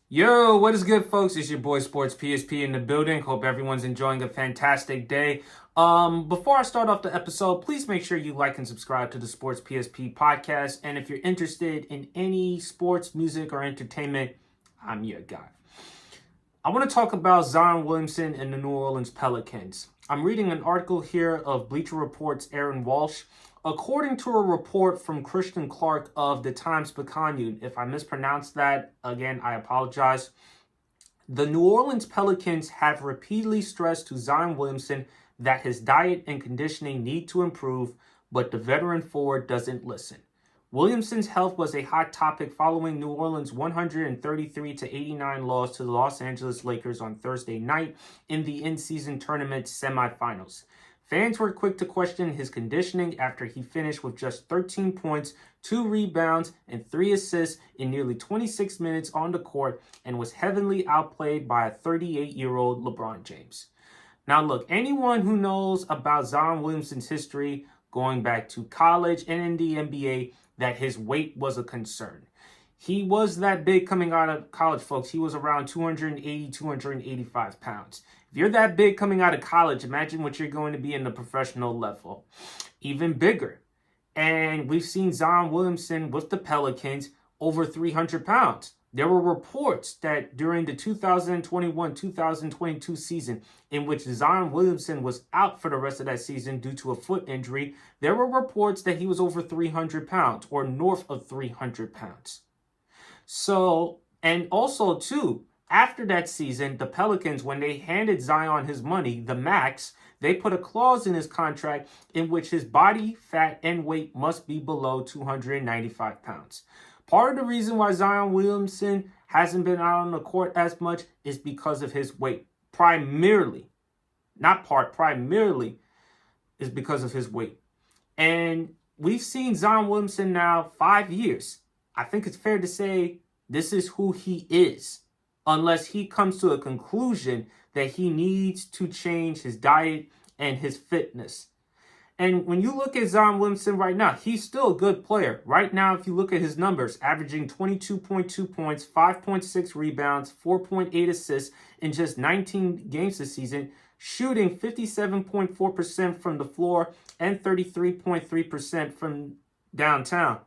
Yo, what is good, folks? It's your boy Sportspsp in the building. Hope everyone's enjoying a fantastic day. Before I start off the episode, please make sure you like and subscribe to the Sportspsp podcast. And if you're interested in any sports, music, or entertainment, I'm your guy. I want to talk about Zion Williamson and the New Orleans Pelicans. I'm reading an article here of Bleacher Report's Aaron Walsh. According to a report from Christian Clark of the Sportspsp, if I mispronounced that, again, I apologize. The New Orleans Pelicans have repeatedly stressed to Zion Williamson that his diet and conditioning need to improve, but the veteran forward doesn't listen. Williamson's health was a hot topic following New Orleans' 133-89 loss to the Los Angeles Lakers on Thursday night in the in-season tournament semifinals. Fans were quick to question his conditioning after he finished with just 13 points, 2 rebounds, and 3 assists in nearly 26 minutes on the court and was heavily outplayed by a 38-year-old LeBron James. Now look, anyone who knows about Zion Williamson's history going back to college and in the NBA, that his weight was a concern. He was that big coming out of college, folks. He was around 280, 285 pounds. If you're that big coming out of college, imagine what you're going to be in the professional level. Even bigger. And we've seen Zion Williamson with the Pelicans over 300 pounds. There were reports that during the 2021-2022 season, in which Zion Williamson was out for the rest of that season due to a foot injury, there were reports that he was over 300 pounds or north of 300 pounds. So, and also too, after that season, the Pelicans, when they handed Zion his money, the max, they put a clause in his contract in which his body, fat, and weight must be below 295 pounds. Part of the reason why Zion Williamson hasn't been out on the court as much is because of his weight. Primarily is because of his weight. And we've seen Zion Williamson now 5 years. I think it's fair to say this is who he is, unless he comes to a conclusion that he needs to change his diet and his fitness. And when you look at Zion Williamson right now, he's still a good player. Right now, if you look at his numbers, averaging 22.2 points, 5.6 rebounds, 4.8 assists in just 19 games this season, shooting 57.4% from the floor and 33.3% from downtown.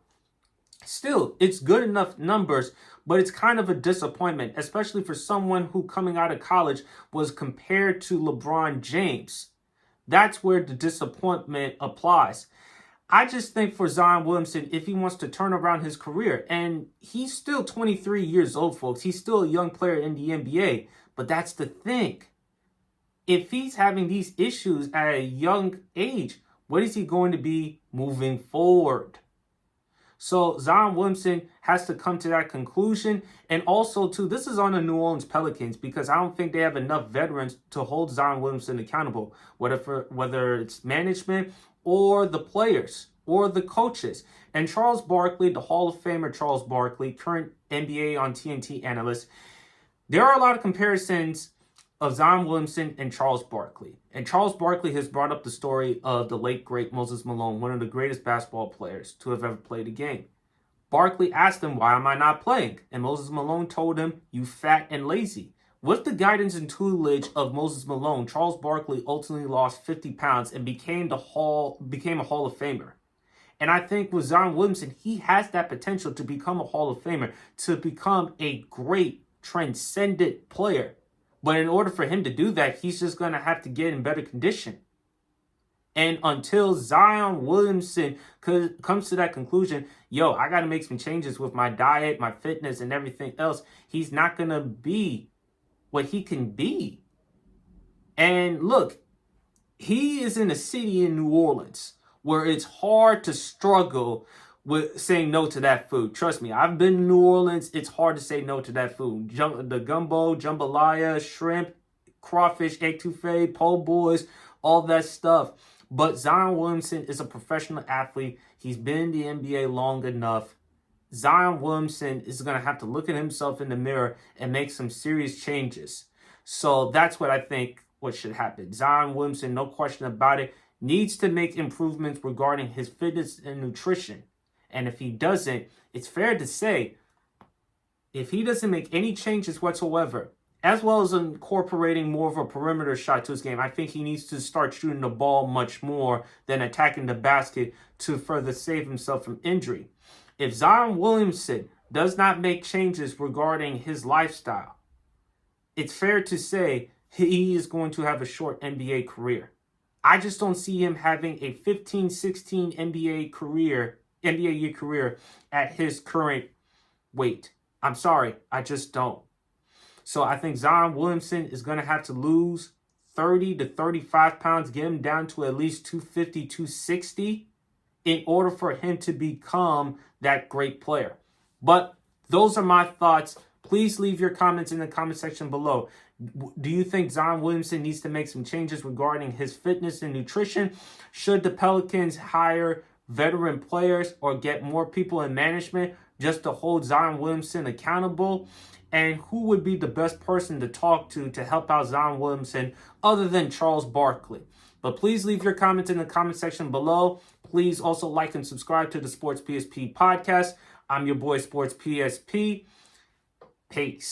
Still, it's good enough numbers, but it's kind of a disappointment, especially for someone who coming out of college was compared to LeBron James. That's where the disappointment applies. I just think for Zion Williamson, if he wants to turn around his career, and he's still 23 years old, folks, he's still a young player in the NBA, but that's the thing. If he's having these issues at a young age, what is he going to be moving forward? So Zion Williamson has to come to that conclusion. And also, too, this is on the New Orleans Pelicans because I don't think they have enough veterans to hold Zion Williamson accountable, whether it's management or the players or the coaches. And Charles Barkley, the Hall of Famer Charles Barkley, current NBA on TNT analyst, there are a lot of comparisons of Zion Williamson and Charles Barkley. And Charles Barkley has brought up the story of the late, great Moses Malone, one of the greatest basketball players to have ever played a game. Barkley asked him, why am I not playing? And Moses Malone told him, you fat and lazy. With the guidance and tutelage of Moses Malone, Charles Barkley ultimately lost 50 pounds and became a Hall of Famer. And I think with Zion Williamson, he has that potential to become a Hall of Famer, to become a great, transcendent player. But in order for him to do that, he's just going to have to get in better condition. And until Zion Williamson comes to that conclusion, I got to make some changes with my diet, my fitness, and everything else, he's not going to be what he can be. And look, he is in a city in New Orleans where it's hard to struggle with saying no to that food. Trust me, I've been to New Orleans. It's hard to say no to that food. The gumbo, jambalaya, shrimp, crawfish, etouffee, po' boys, all that stuff. But Zion Williamson is a professional athlete. He's been in the NBA long enough. Zion Williamson is going to have to look at himself in the mirror and make some serious changes. So that's what I think what should happen. Zion Williamson, no question about it, needs to make improvements regarding his fitness and nutrition. And if he doesn't, it's fair to say If he doesn't make any changes whatsoever, as well as incorporating more of a perimeter shot to his game, I think he needs to start shooting the ball much more than attacking the basket to further save himself from injury. If Zion Williamson does not make changes regarding his lifestyle, it's fair to say he is going to have a short NBA career. I just don't see him having a 15-16 NBA year career at his current weight. I'm sorry, I just don't. So I think Zion Williamson is going to have to lose 30 to 35 pounds, get him down to at least 250, 260 in order for him to become that great player. But those are my thoughts. Please leave your comments in the comment section below. Do you think Zion Williamson needs to make some changes regarding his fitness and nutrition? Should the Pelicans hire veteran players or get more people in management just to hold Zion Williamson accountable? And who would be the best person to talk to help out Zion Williamson other than Charles Barkley? But please leave your comments in the comment section below. Please also like and subscribe to the Sports PSP podcast. I'm your boy, Sports PSP. Peace.